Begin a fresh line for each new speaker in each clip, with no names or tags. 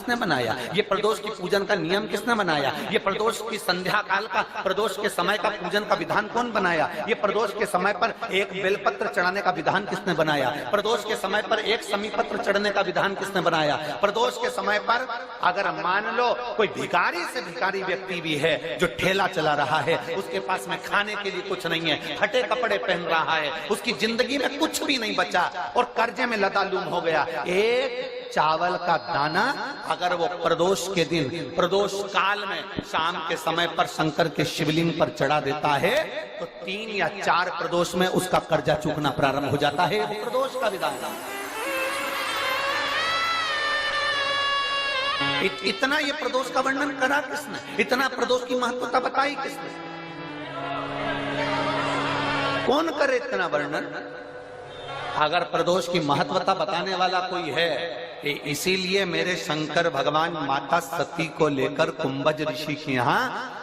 किसने बनाया? ये प्रदोष की पूजन का नियम किसने बनाया? ये प्रदोष की संध्या काल का, प्रदोष के समय का पूजन का विधान कौन बनाया? ये प्रदोष के समय पर एक बेलपत्र चढ़ाने का विधान किसने बनाया? प्रदोष के समय पर एक समीपत्र चढ़ने का विधान किसने बनाया? प्रदोष के समय पर अगर मान लो कोई भिखारी से भिखारी व्यक्ति भी है जो ठेला चला रहा है, उसके पास में खाने के लिए कुछ नहीं है, फटे कपड़े पहन रहा है, उसकी जिंदगी में कुछ भी नहीं बचा और कर्जे में लदालूम हो गया, एक चावल का दाना अगर वो प्रदोष के दिन, प्रदोष काल में शाम के समय पर शंकर के शिवलिंग पर चढ़ा देता है तो 3 या 4 प्रदोष में उसका कर्जा चूकना प्रारंभ हो जाता है। वो प्रदोष का विधान है। इतना ये प्रदोष का वर्णन करा किसने? इतना प्रदोष की महत्वता बताई किसने? कौन करे इतना वर्णन? अगर प्रदोष की महत्वता बताने वाला कोई है, इसीलिए मेरे शंकर भगवान माता सती को लेकर कुंभज ऋषि के यहाँ,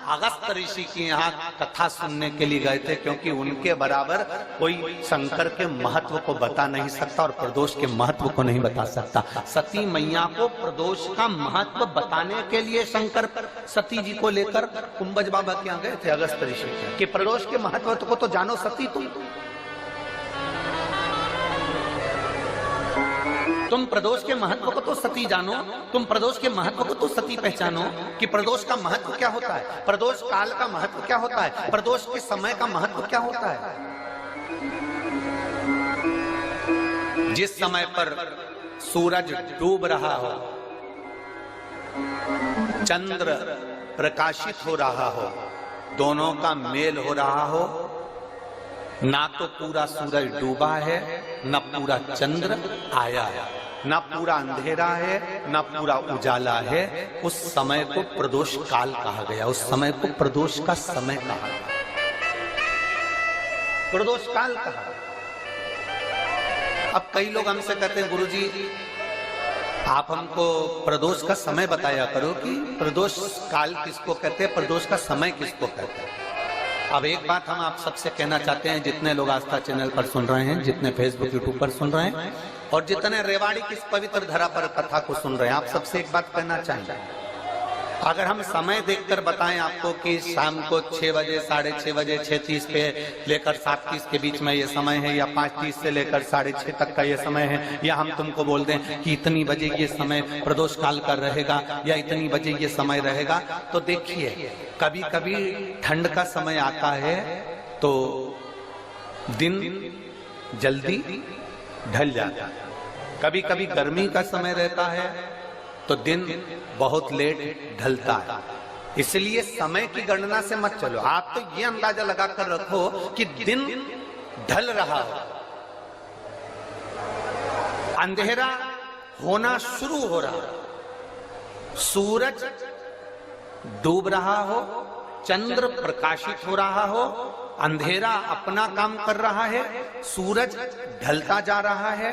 अगस्त ऋषि के यहाँ कथा सुनने के लिए गए थे, क्योंकि उनके बराबर कोई शंकर के महत्व को बता नहीं सकता और प्रदोष के महत्व को नहीं बता सकता। सती मैया को प्रदोष का महत्व बताने के लिए शंकर सती जी को लेकर कुंभज बाबा के यहाँ गए थे, अगस्त ऋषि के, कि प्रदोष के महत्व को तो जानो सती तुम प्रदोष के महत्व को तो सती जानो, तुम प्रदोष के महत्व को तो सती पहचानो कि प्रदोष का महत्व क्या होता है, प्रदोष काल का महत्व क्या होता है, प्रदोष के समय का महत्व क्या होता है। जिस समय पर सूरज डूब रहा हो, चंद्र प्रकाशित हो रहा हो, दोनों का मेल हो रहा हो, ना तो पूरा सूरज डूबा है, न पूरा चंद्र आया है, न पूरा अंधेरा है, न पूरा उजाला है, उस समय को प्रदोष काल कहा गया, उस समय को प्रदोष का समय कहा, प्रदोष काल कहा। अब कई लोग हमसे कहते हैं गुरुजी आप हमको प्रदोष का समय बताया करो कि प्रदोष काल किसको कहते हैं, प्रदोष का समय किसको कहते हैं। अब एक बात हम आप सबसे कहना चाहते हैं, जितने लोग आस्था चैनल पर सुन रहे हैं, जितने फेसबुक यूट्यूब पर सुन रहे हैं और जितने रेवाड़ी की इस पवित्र धरा पर कथा को सुन रहे हैं, आप सबसे एक बात कहना चाहेंगे, अगर हम समय देखकर बताएं आपको कि शाम को 6 बजे, 6:30 बजे, 6:30 पे लेकर 7:30 के बीच में ये समय है, या 5:30 से लेकर 6:30 तक का ये समय है, या हम तुमको बोल दें कि इतनी बजे ये समय प्रदोष काल का रहेगा या इतनी बजे ये समय रहेगा, तो देखिए कभी कभी ठंड का समय आता है तो दिन जल्दी ढल जाता है, कभी कभी गर्मी का समय रहता है तो दिन बहुत लेट ढलता है। इसलिए समय की गणना से मत चलो, आप तो ये अंदाजा लगाकर रखो कि दिन ढल रहा हो, अंधेरा होना शुरू हो रहा हो, सूरज डूब रहा हो, चंद्र प्रकाशित हो रहा हो, अंधेरा अपना काम कर रहा है, सूरज ढलता जा रहा है,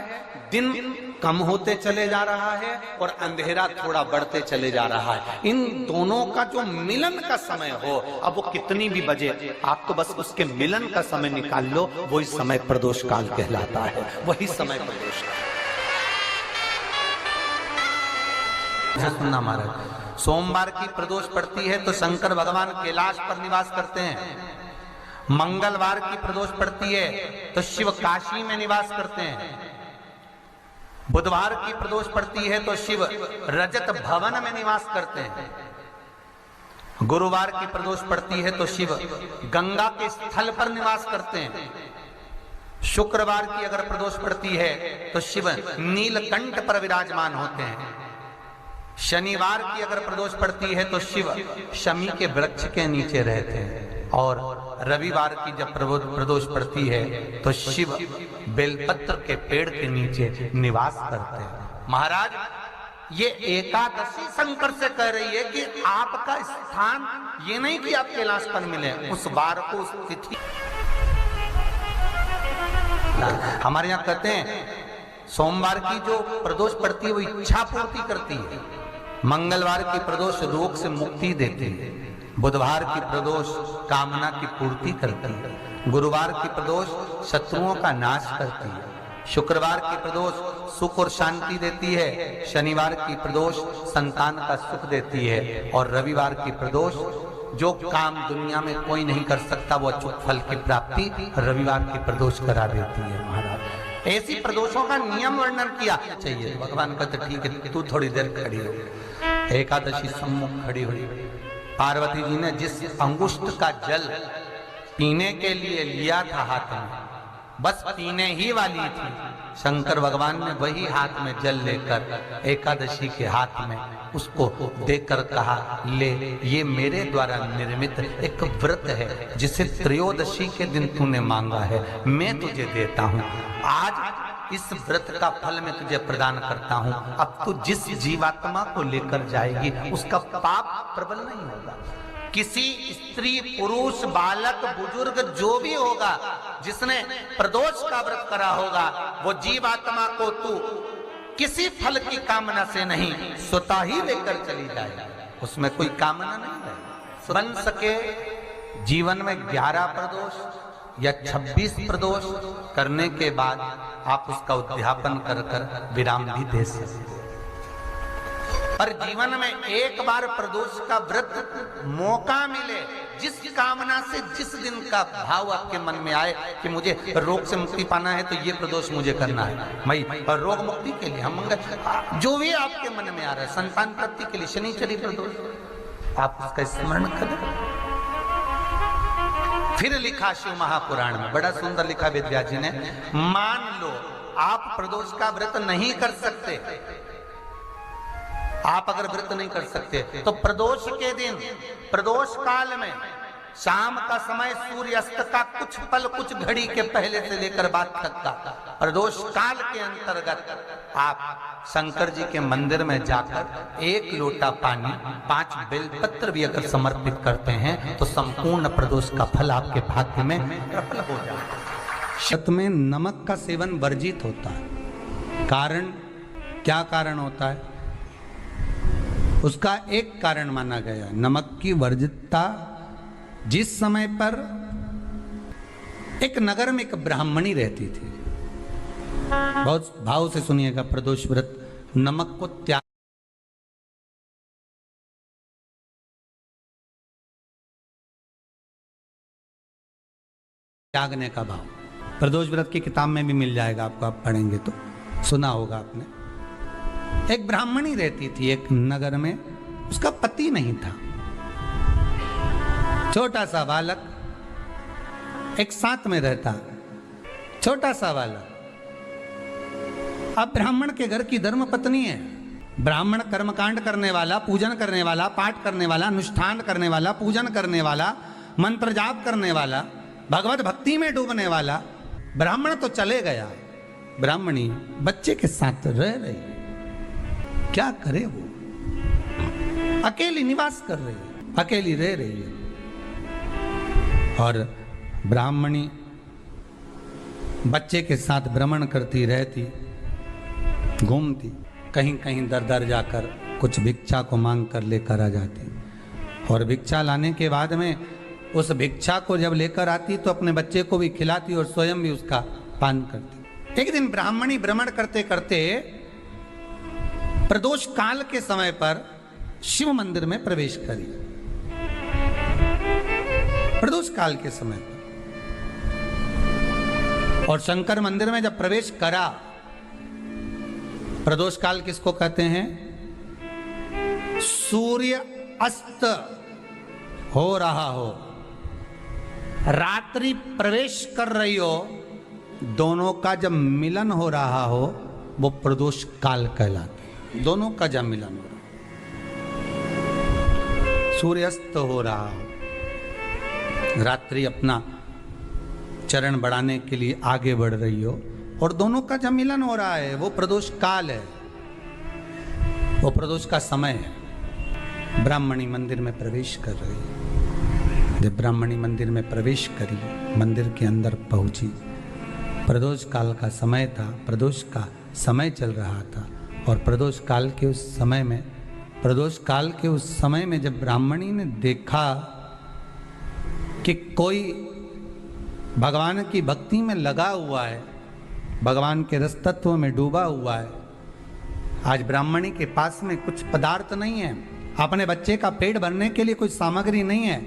दिन कम होते चले जा रहा है और अंधेरा थोड़ा बढ़ते चले जा रहा है। इन दोनों का जो मिलन का समय हो, अब वो कितनी भी बजे, आप तो बस उसके मिलन का समय निकाल लो, वही समय प्रदोष काल कहलाता है, वही समय प्रदोष काल। सुनना महाराज, सोमवार की प्रदोष पड़ती है तो शंकर भगवान कैलाश पर निवास करते हैं, मंगलवार की प्रदोष पड़ती है तो शिव काशी में निवास करते हैं, बुधवार की प्रदोष पड़ती है तो शिव रजत भवन में निवास करते हैं, गुरुवार की प्रदोष पड़ती है तो शिव गंगा के स्थल पर निवास करते हैं, शुक्रवार की अगर प्रदोष पड़ती है तो शिव नीलकंठ पर विराजमान होते हैं, शनिवार की अगर प्रदोष पड़ती है तो शिव शमी के वृक्ष के नीचे रहते हैं, और रविवार की जब प्रदोष पड़ती है तो शिव बेलपत्र के पेड़ के नीचे निवास करते हैं। महाराज ये एकादशी शंकर से कह रही है कि आपका स्थान ये नहीं कि आप कैलाश पर मिले, उस बार को, उस तिथि। हमारे यहाँ कहते हैं सोमवार की जो प्रदोष पड़ती है वो इच्छा पूर्ति करती है, मंगलवार की प्रदोष रोग से मुक्ति देती है, बुधवार की प्रदोष कामना की पूर्ति करती है, गुरुवार की प्रदोष शत्रुओं का नाश करती है, शुक्रवार की प्रदोष सुख और शांति देती है, शनिवार की प्रदोष संतान का सुख देती है, और रविवार की प्रदोष जो काम दुनिया में कोई नहीं कर सकता वो अचूक फल की प्राप्ति रविवार की प्रदोष करा देती है। महाराज ऐसी प्रदोषों का नियम वर्णन किया चाहिए। भगवान कहते ठीक है तू थोड़ी देर खड़ी हो। एकादशी सम्मुख खड़ी हुई, पार्वती जी ने जिस अंगुष्ठ का जल पीने के लिए लिया था हाथ में, बस पीने ही वाली थी, शंकर भगवान ने वही हाथ में जल लेकर एकादशी के हाथ में उसको देकर कहा ले, ये मेरे द्वारा निर्मित एक व्रत है जिसे त्रयोदशी के दिन तूने मांगा है, मैं तुझे देता हूँ। आज इस व्रत का फल मैं तुझे प्रदान करता हूँ। अब तू जिस जीवात्मा को लेकर जाएगी उसका पाप प्रबल नहीं होगा। किसी स्त्री पुरुष बालक बुजुर्ग जो भी होगा जिसने प्रदोष का व्रत करा होगा वो जीवात्मा को तू किसी फल की कामना से नहीं स्वतः ही लेकर चली जाए, उसमें कोई कामना नहीं है। बन सके जीवन में 11 प्रदोष या 26 प्रदोष करने के बाद आप उसका उद्यापन कर कर विराम भी दे सकते। पर जीवन में एक बार प्रदोष का व्रत मौका मिले, जिस कामना से जिस दिन का भाव आपके मन में आए कि मुझे रोग से मुक्ति पाना है तो ये प्रदोष मुझे करना है, मैं और रोग मुक्ति के लिए हम मंगल जो भी आपके मन में आ रहा है, संतान प्राप्ति के लिए शनिचरी प्रदोष आप उसका स्मरण करें। फिर लिखा शिव महापुराण में बड़ा सुंदर लिखा वेदव्यास जी ने, मान लो आप प्रदोष का व्रत नहीं कर सकते, आप अगर व्रत नहीं कर सकते तो प्रदोष के दिन प्रदोष काल में शाम का समय सूर्यास्त का कुछ पल कुछ घड़ी के पहले से लेकर बाद तक का प्रदोष काल के अंतर्गत आप शंकर जी के मंदिर में जाकर 1 लोटा पानी 5 बेलपत्र भी अगर समर्पित करते हैं तो संपूर्ण प्रदोष का फल आपके भाग्य में प्रबल हो जाता है। शत में नमक का सेवन वर्जित होता है। कारण क्या कारण होता है? उसका एक कारण माना गया नमक की वर्जितता। जिस समय पर एक नगर में एक ब्राह्मणी रहती थी, बहुत भाव से सुनिएगा, प्रदोष व्रत नमक को त्यागने का भाव प्रदोष व्रत की किताब में भी मिल जाएगा आपको, आप पढ़ेंगे तो सुना होगा आपने। एक ब्राह्मणी रहती थी एक नगर में, उसका पति नहीं था, छोटा सा बालक एक साथ में रहता, छोटा सा बालक। अब ब्राह्मण के घर की धर्म पत्नी है, ब्राह्मण कर्मकांड करने वाला, पूजन करने वाला, पाठ करने वाला, अनुष्ठान करने वाला, पूजन करने वाला, मंत्र जाप करने वाला, भगवत भक्ति में डूबने वाला। ब्राह्मण तो चले गया, ब्राह्मणी बच्चे के साथ रह रही, क्या करे वो, अकेली निवास कर रही है, अकेली रह रही है। और ब्राह्मणी बच्चे के साथ भ्रमण करती रहती, घूमती, कहीं कहीं दर दर जाकर कुछ भिक्षा को मांग कर लेकर आ जाती, और भिक्षा लाने के बाद में उस भिक्षा को जब लेकर आती तो अपने बच्चे को भी खिलाती और स्वयं भी उसका पान करती। एक दिन ब्राह्मणी भ्रमण करते करते प्रदोष काल के समय पर शिव मंदिर में प्रवेश करी। प्रदोष काल के समय पर और शंकर मंदिर में जब प्रवेश करा, प्रदोष काल किसको कहते हैं? सूर्य अस्त हो रहा हो, रात्रि प्रवेश कर रही हो, दोनों का जब मिलन हो रहा हो वो प्रदोष काल कहलाता। दोनों का जब मिलन हो रहा, सूर्यास्त हो रहा हो, रात्रि अपना चरण बढ़ाने के लिए आगे बढ़ रही हो और दोनों का जब मिलन हो रहा है वो प्रदोष काल है, वो प्रदोष का समय है। ब्राह्मणी मंदिर में प्रवेश कर रही है। जब ब्राह्मणी मंदिर में प्रवेश करी, मंदिर के अंदर पहुंची, प्रदोष काल का समय था, प्रदोष का समय चल रहा था। और प्रदोष काल के उस समय में, प्रदोष काल के उस समय में जब ब्राह्मणी ने देखा कि कोई भगवान की भक्ति में लगा हुआ है, भगवान के रस तत्व में डूबा हुआ है। आज ब्राह्मणी के पास में कुछ पदार्थ नहीं है, अपने बच्चे का पेट भरने के लिए कोई सामग्री नहीं है,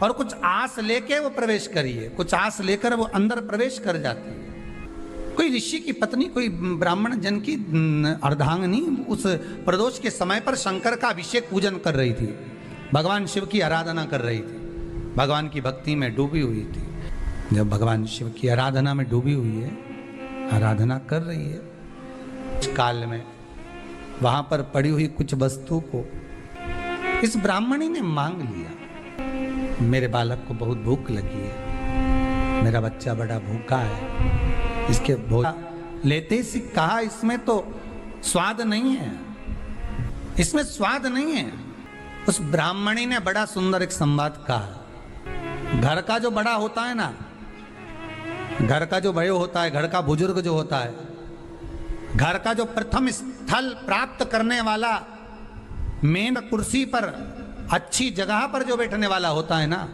और कुछ आस लेके वो प्रवेश करिए, कुछ आस लेकर वो अंदर प्रवेश कर जाती है। कोई ऋषि की पत्नी, कोई ब्राह्मण जन की अर्धांगिनी उस प्रदोष के समय पर शंकर का अभिषेक पूजन कर रही थी, भगवान शिव की आराधना कर रही थी, भगवान की भक्ति में डूबी हुई थी। जब भगवान शिव की आराधना में डूबी हुई है, आराधना कर रही है, इस काल में वहां पर पड़ी हुई कुछ वस्तु को इस ब्राह्मणी ने मांग लिया। मेरे बालक को बहुत भूख लगी है, मेरा बच्चा बड़ा भूखा है, इसके भोजन लेते से कहा इसमें तो स्वाद नहीं है, इसमें स्वाद नहीं है। उस ब्राह्मणी ने बड़ा सुंदर एक संवाद कहा। घर का जो बड़ा होता है ना, घर का जो बड़े होता है, घर का बुजुर्ग जो होता है, घर का जो प्रथम स्थल प्राप्त करने वाला, मेन कुर्सी पर अच्छी जगह पर जो बैठने वाला होता है ना,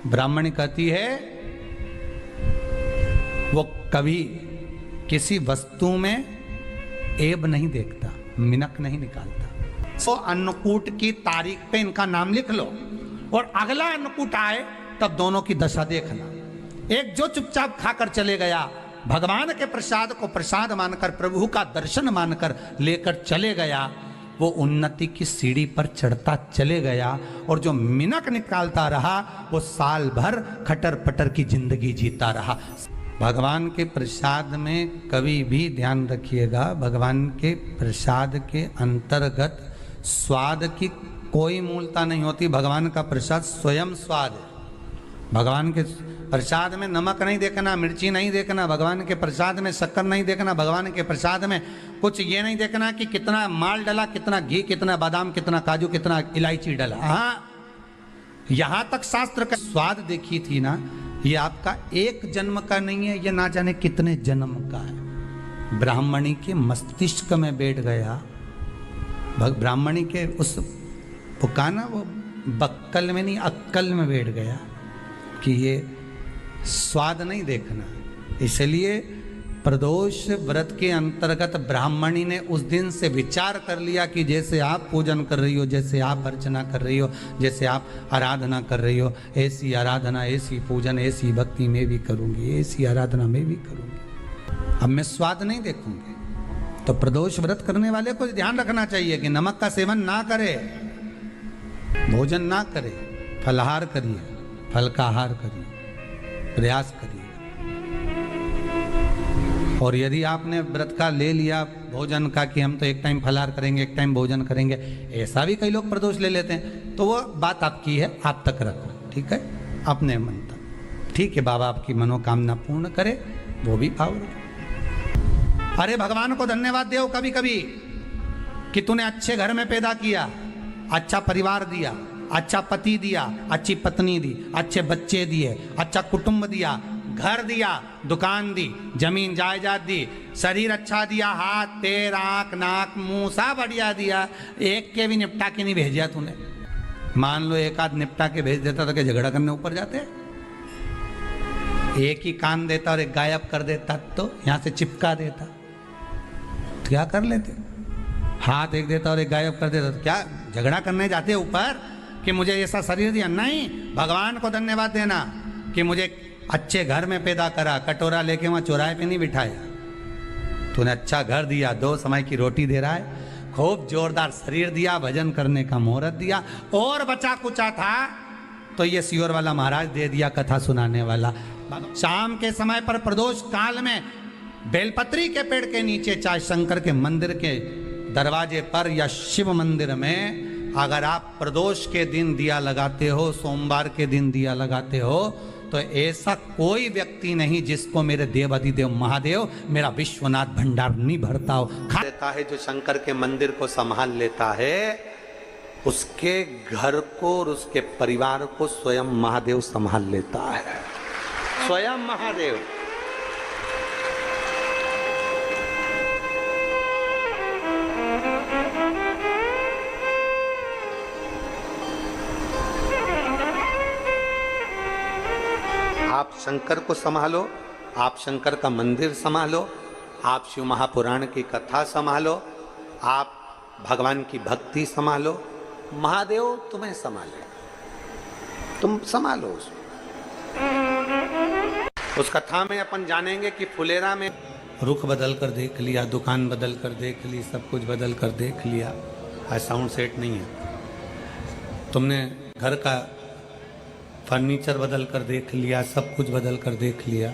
ब्राह्मणी कहती है वो कभी किसी वस्तु में ऐब नहीं देखता, मिनक नहीं निकालता। तो अन्नकूट की तारीख पे इनका नाम लिख लो, और अगला अन्नकूट आए तब दोनों की दशा देखना। एक जो चुपचाप खाकर चले गया, भगवान के प्रसाद को प्रसाद मानकर, प्रभु का दर्शन मानकर लेकर चले गया, वो उन्नति की सीढ़ी पर चढ़ता चले गया, और जो मिनक निकालता रहा वो साल भर खटर पटर की जिंदगी जीता रहा। भगवान के प्रसाद में कभी भी ध्यान रखिएगा, भगवान के प्रसाद के अंतर्गत स्वाद की कोई मूलता नहीं होती। भगवान का प्रसाद स्वयं स्वाद है। भगवान के प्रसाद में नमक नहीं देखना, मिर्ची नहीं देखना, भगवान के प्रसाद में शक्कर नहीं देखना, भगवान के प्रसाद में कुछ ये नहीं देखना कि कितना माल डला, कितना घी, कितना बादाम, कितना काजू, कितना इलायची डला। हाँ, यहां तक शास्त्र का स्वाद देखी थी ना, ये आपका एक जन्म का नहीं है, ये ना जाने कितने जन्म का है। ब्राह्मणी के मस्तिष्क में बैठ गया, ब्राह्मणी के उस पुकाना वो बक्कल में नहीं अक्कल में बैठ गया कि ये स्वाद नहीं देखना। इसलिए प्रदोष व्रत के अंतर्गत ब्राह्मणी ने उस दिन से विचार कर लिया कि जैसे आप पूजन कर रही हो, जैसे आप अर्चना कर रही हो, जैसे आप आराधना कर रही हो, ऐसी आराधना, ऐसी पूजन, ऐसी भक्ति में भी करूंगी, ऐसी आराधना में भी करूंगी। अब मैं स्वाद नहीं देखूंगी। तो प्रदोष व्रत करने वाले को ध्यान रखना चाहिए कि नमक का सेवन ना करे, भोजन ना करे, फलाहार करिए, फल का आहार करिए, प्रयास करिए। और यदि आपने व्रत का ले लिया भोजन का कि हम तो एक टाइम फलाहार करेंगे, एक टाइम भोजन करेंगे, ऐसा भी कई लोग प्रदोष ले लेते हैं, तो वो बात आपकी है, आप तक रखो, ठीक है, अपने मन तक। ठीक है, बाबा आपकी मनोकामना पूर्ण करे, वो भी भाव रखो। अरे भगवान को धन्यवाद दो कभी कभी कि तूने अच्छे घर में पैदा किया, अच्छा परिवार दिया, अच्छा पति दिया, अच्छी पत्नी दी, अच्छे बच्चे दिए, अच्छा कुटुंब दिया, घर दिया, दुकान दी, जमीन जायदाद दी, शरीर अच्छा दिया, हाथ पैर आंख नाक मुंह सब बढ़िया दिया, एक के भी निपटा के नहीं भेजा तूने। मान लो एक आध निपटा के भेज देता तो क्या झगड़ा करने ऊपर जाते? एक ही कान देता और एक गायब कर देता तो यहां से चिपका देता, तो क्या कर लेते? हाथ एक देता और एक गायब कर देता तो क्या झगड़ा करने जाते ऊपर कि मुझे ऐसा शरीर दिया? नहीं, भगवान को धन्यवाद देना कि मुझे अच्छे घर में पैदा करा, कटोरा लेके वहां चौराहे पे नहीं बिठाया, तूने अच्छा घर दिया, 2 समय की रोटी दे रहा है, खूब जोरदार शरीर दिया, भजन करने का मुहूर्त दिया, और बचा कुचा था तो ये सियोर वाला महाराज दे दिया, कथा सुनाने वाला। शाम के समय पर प्रदोष काल में बेलपत्री के पेड़ के नीचे, चाहे शंकर के मंदिर के दरवाजे पर या शिव मंदिर में, अगर आप प्रदोष के दिन दिया लगाते हो, सोमवार के दिन दिया लगाते हो, तो ऐसा कोई व्यक्ति नहीं जिसको मेरे देवाधिदेव महादेव, मेरा विश्वनाथ भंडार नहीं भरता हो। खा लेता है जो शंकर के मंदिर को संभाल लेता है, उसके घर को और उसके परिवार को स्वयं महादेव संभाल लेता है, स्वयं महादेव। आप शंकर को संभालो, आप शंकर का मंदिर संभालो, आप शिव महापुराण की कथा संभालो, आप भगवान की भक्ति संभालो, महादेव तुम्हें संभाले, तुम संभालो उसको। उस कथा में अपन जानेंगे कि फुलेरा में रुख बदल कर देख लिया, दुकान बदल कर देख ली, सब कुछ बदल कर देख लिया, आज साउंड सेट नहीं है। तुमने घर का फर्नीचर बदल कर देख लिया, सब कुछ बदल कर देख लिया।